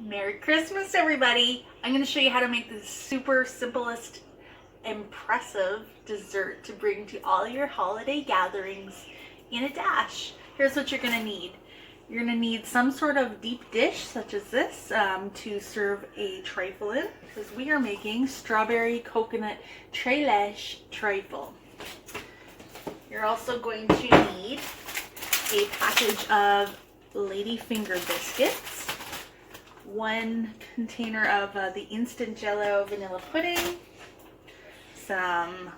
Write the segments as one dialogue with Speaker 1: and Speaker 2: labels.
Speaker 1: Merry Christmas, everybody! I'm going to show you how to make the super simplest, impressive dessert to bring to all your holiday gatherings in a dash. Here's what you're going to need. You're going to need some sort of deep dish, such as this, to serve a trifle in, because we are making strawberry coconut Leche trifle. You're also going to need a package of ladyfinger biscuits, one container of the instant jello vanilla pudding, some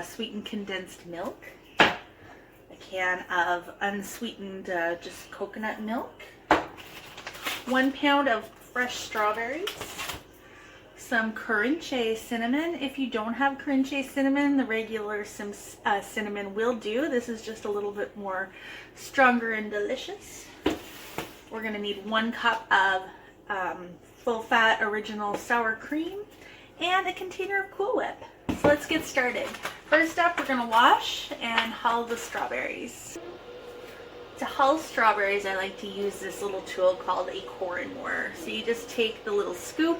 Speaker 1: sweetened condensed milk, a can of unsweetened just coconut milk, 1 pound of fresh strawberries, some Crunchy cinnamon. If you don't have Crunchy cinnamon, the regular cinnamon will do. This is just a little bit more stronger and delicious. We're going to need 1 cup of full fat original sour cream and a container of Cool Whip. So let's get started. First up, we're going to wash and hull the strawberries. To hull strawberries, I like to use this little tool called a core and more. So you just take the little scoop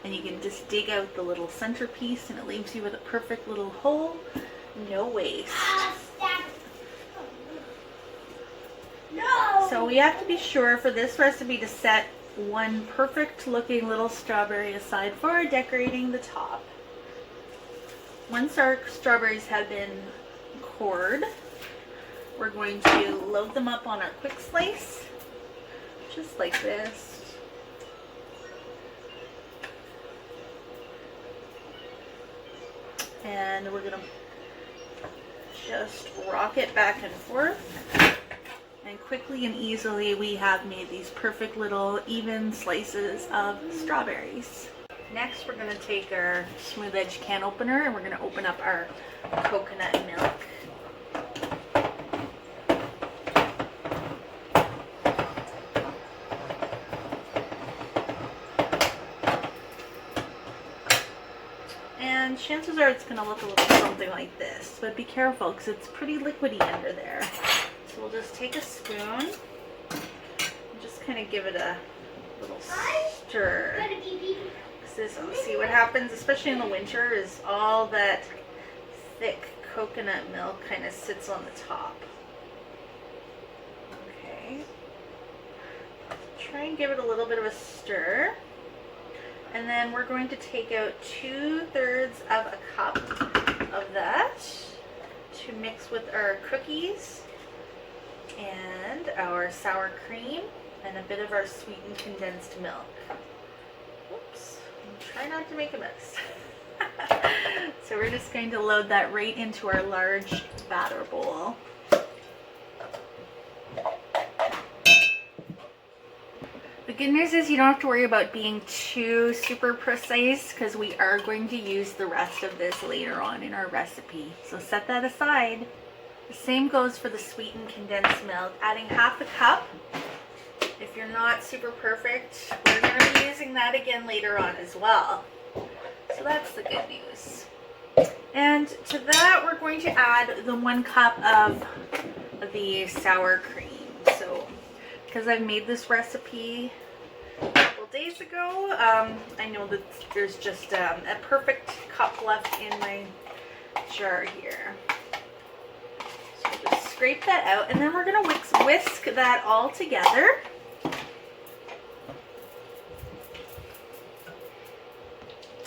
Speaker 1: and you can just dig out the little centerpiece and it leaves you with a perfect little hole, no waste. No! So we have to be sure for this recipe to set 1 perfect looking little strawberry aside for decorating the top. Once our strawberries have been cored, we're going to load them up on our quick slice, just like this. And we're going to just rock it back and forth. And quickly and easily we have made these perfect little even slices of strawberries. Next we're going to take our smooth edge can opener and we're going to open up our coconut milk. And chances are it's going to look a little something like this, but be careful because it's pretty liquidy under there. So we'll just take a spoon and just kind of give it a little stir. See what happens, especially in the winter, is all that thick coconut milk kind of sits on the top. Okay. Try and give it a little bit of a stir. And then we're going to take out 2/3 of a cup of that to mix with our cookies and our sour cream and a bit of our sweetened condensed milk. Oops, try not to make a mess. So we're just going to load that right into our large batter bowl. The good news is you don't have to worry about being too super precise because we are going to use the rest of this later on in our recipe. So set that aside. The same goes for the sweetened condensed milk, adding 1/2 cup. If you're not super perfect, we're going to be using that again later on as well. So that's the good news. And to that we're going to add the 1 cup of the sour cream. So because I've made this recipe a couple days ago, I know that there's just a perfect cup left in my jar here. So just scrape that out and then we're going to whisk that all together.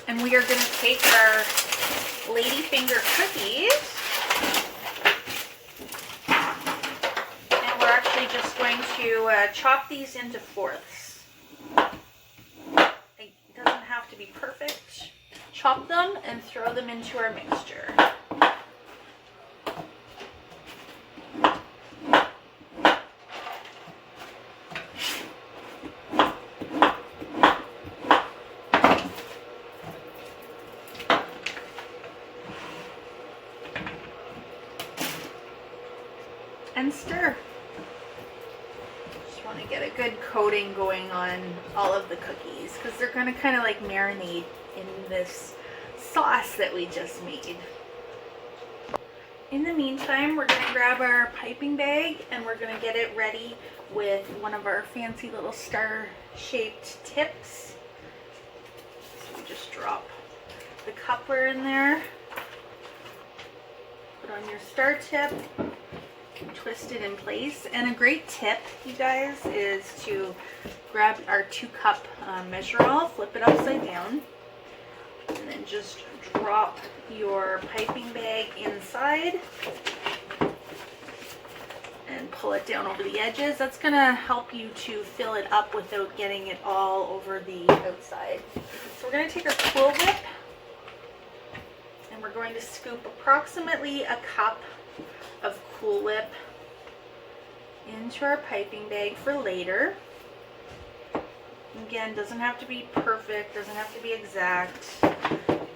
Speaker 1: And we are going to take our ladyfinger cookies. Just going to chop these into 4ths. It doesn't have to be perfect. Chop them and throw them into our mixture. And stir. Want to get a good coating going on all of the cookies because they're going to kind of like marinate in this sauce that we just made. In the meantime, we're going to grab our piping bag and we're going to get it ready with one of our fancy little star-shaped tips. So we just drop the coupler in there, put on your star tip, twist it in place. And a great tip, you guys, is to grab our 2-cup measure all, flip it upside down, and then just drop your piping bag inside and pull it down over the edges. That's gonna help you to fill it up without getting it all over the outside. So we're gonna take our Cool Whip and we're going to scoop approximately a cup of Cool Whip into our piping bag for later. Again, doesn't have to be perfect, doesn't have to be exact,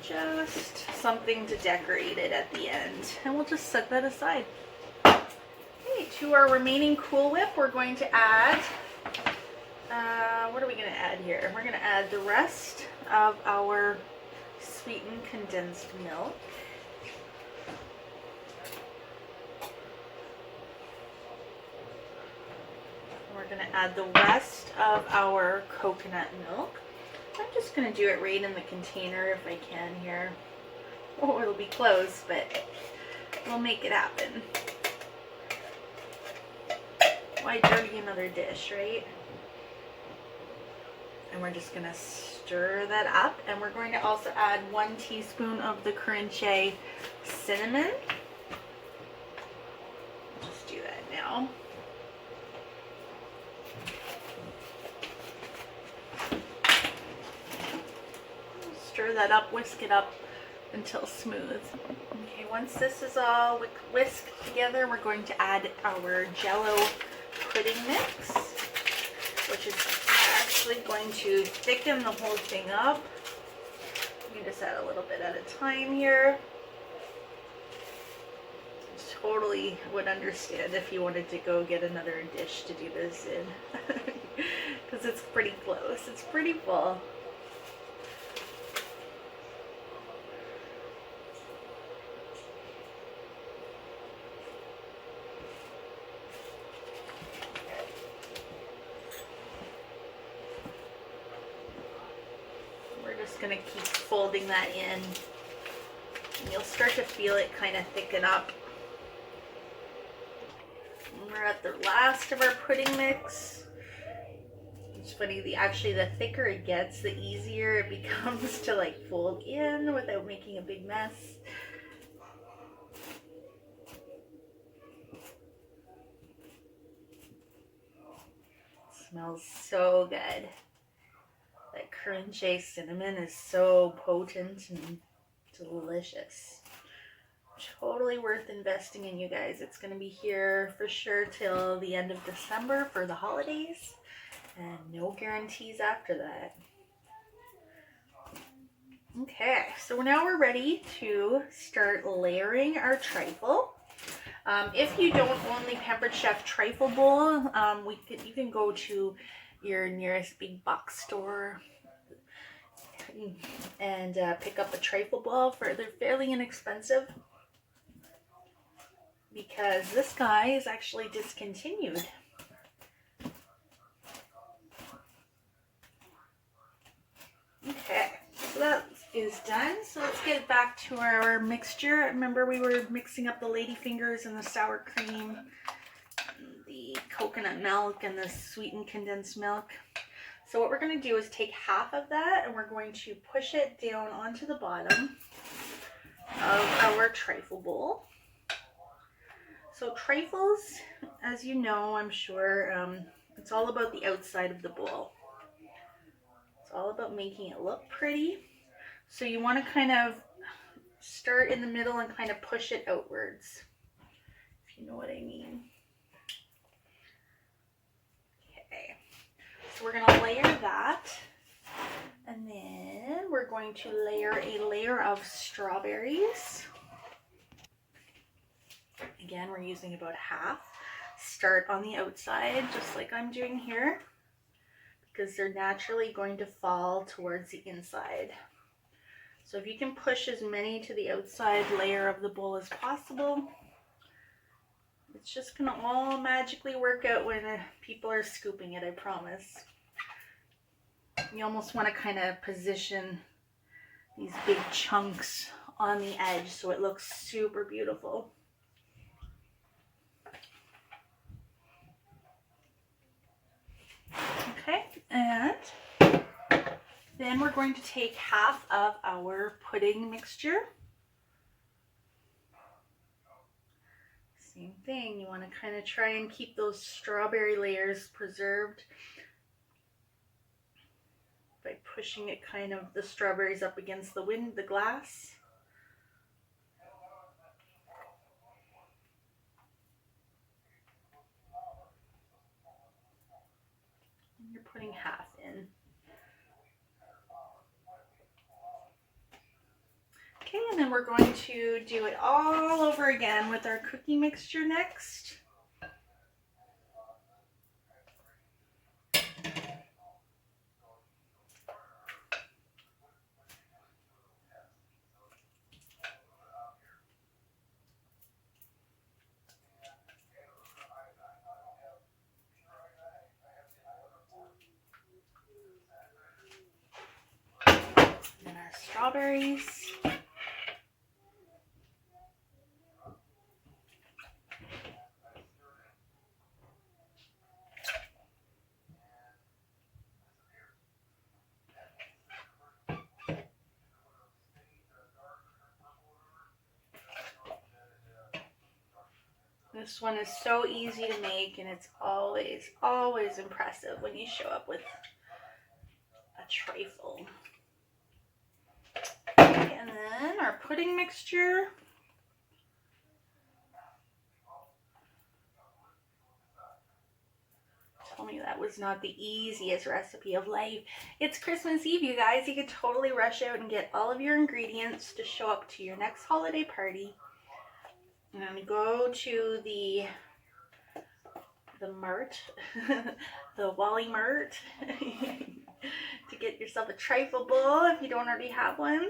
Speaker 1: just something to decorate it at the end. And we'll just set that aside. Okay, to our remaining Cool Whip, we're going to add, what are we going to add here? We're going to add the rest of our sweetened condensed milk. We're going to add the rest of our coconut milk. I'm just going to do it right in the container if I can here. Oh, it'll be close, but we'll make it happen. Why dirty another dish, right? And we're just going to stir that up. And we're going to also add 1 teaspoon of the Leche cinnamon. Just do that now. Stir that up, whisk it up until smooth. Okay, once this is all whisked together, we're going to add our Jello pudding mix, which is actually going to thicken the whole thing up. You can just add a little bit at a time here. Totally would understand if you wanted to go get another dish to do this in, because it's pretty close. It's pretty full. Going to keep folding that in, and you'll start to feel it kind of thicken up. And we're at the last of our pudding mix. It's funny, the thicker it gets, the easier it becomes to like fold in without making a big mess. It smells so good. That Leche cinnamon is so potent and delicious. Totally worth investing in, you guys. It's going to be here for sure till the end of December for the holidays, and no guarantees after that. Okay, so now we're ready to start layering our trifle. If you don't own the Pampered Chef Trifle bowl, you can go to your nearest big box store and pick up a Trifle bowl. They're fairly inexpensive, because this guy is actually discontinued. Okay, so that is done. So let's get back to our mixture. Remember, we were mixing up the ladyfingers and the sour cream, the coconut milk, and the sweetened condensed milk. So what we're going to do is take half of that, and we're going to push it down onto the bottom of our trifle bowl. So trifles, as you know, I'm sure, it's all about the outside of the bowl. It's all about making it look pretty. So you want to kind of start in the middle and kind of push it outwards, if you know what I mean. Okay, so we're going to layer that, and then we're going to layer a layer of strawberries. Again, we're using about half. Start on the outside, just like I'm doing here, because they're naturally going to fall towards the inside. So if you can push as many to the outside layer of the bowl as possible, It's just gonna all magically work out when people are scooping it, I promise. You almost want to kind of position these big chunks on the edge so it looks super beautiful. Okay, and then we're going to take half of our pudding mixture. Same thing, you want to kind of try and keep those strawberry layers preserved by pushing it kind of the strawberries up against the glass. And you're putting half in. Okay, and then we're going to do it all over again with our cookie mixture next. And our strawberries. This one is so easy to make, and it's always, always impressive when you show up with a trifle. Okay, and then our pudding mixture. Tell me that was not the easiest recipe of life. It's Christmas Eve, you guys. You could totally rush out and get all of your ingredients to show up to your next holiday party. And go to the Mart, the Wally Mart, to get yourself a trifle bowl if you don't already have one.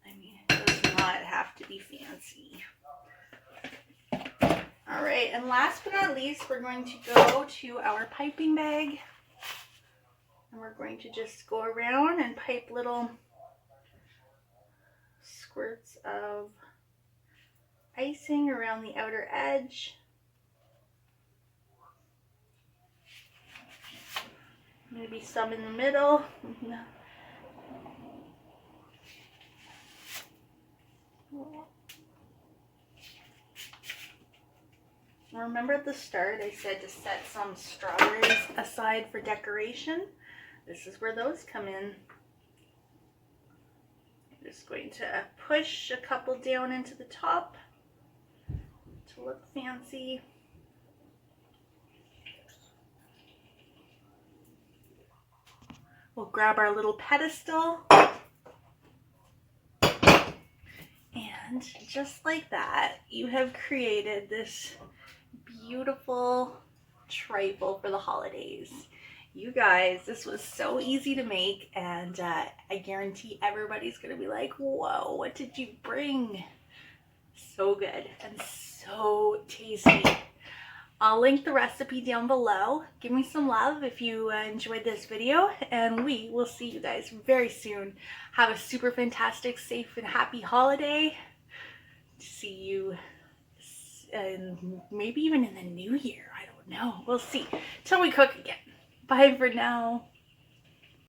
Speaker 1: I mean, it does not have to be fancy. All right, and last but not least, we're going to go to our piping bag. And we're going to just go around and pipe little squirts of icing around the outer edge. Maybe some in the middle. Remember at the start I said to set some strawberries aside for decoration? This is where those come in. I'm just going to push a couple down into the top to look fancy. We'll grab our little pedestal. And just like that, you have created this beautiful trifle for the holidays. You guys, this was so easy to make, and I guarantee everybody's gonna be like, whoa, what did you bring? So good and so tasty. I'll link the recipe down below. Give me some love if you enjoyed this video, and we will see you guys very soon. Have a super fantastic, safe, and happy holiday. See you and maybe even in the new year. I don't know. We'll see. Till we cook again. Bye for now.